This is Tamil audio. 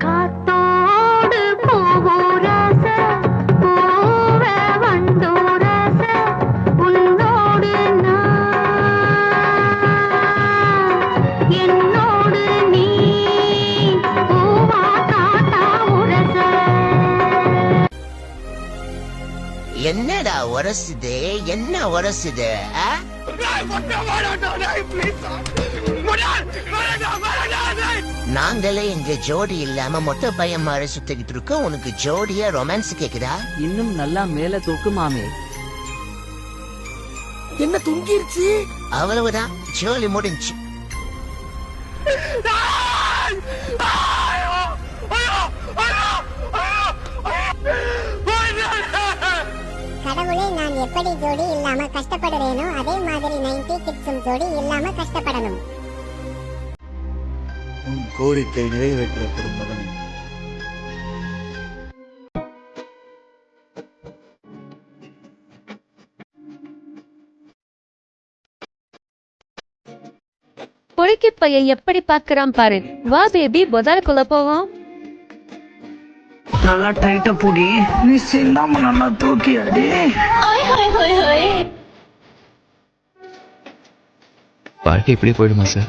காத்தோடு பூவுரச பூவ வண்டுரச உன்னோடு நான் என்னோடு நீ பூவா காத்தா உரச. என்னடா உரசுது? என்ன உரசுது? நாங்களே எங்க ஜோடி இல்லாம மொட்டை பையன் மாதிரி சுத்திக்கிட்டு இருக்கோம். உனக்கு ஜோடியா ரொமான்ஸ் கேக்குதா? இன்னும் நல்லா மேல தூக்கு மாமே. என்ன தூங்கிருச்சு? அவ்வளவுதான், ஜோலி முடிஞ்சு. கடவுளே, நான் எப்படி ஜோடி இல்லாம கஷ்டப்படுறேனோ அதே மாதிரி 90 கிட்ஸும் ஜோடி இல்லாம கஷ்டப்படணும். உன் கோரிக்கை நிறைவேற்றப்படும் மகனே. பொறுக்கி பையன் எப்படி பாக்குறான் பாரு. வா பேபி, பொதாருக்குள்ள போவோம். நல்லா டைட்டா புடி, நீ சிந்தாம நல்லா தூக்கி அடி. வாழ்க்கை இப்படி போயிடுமா சார்?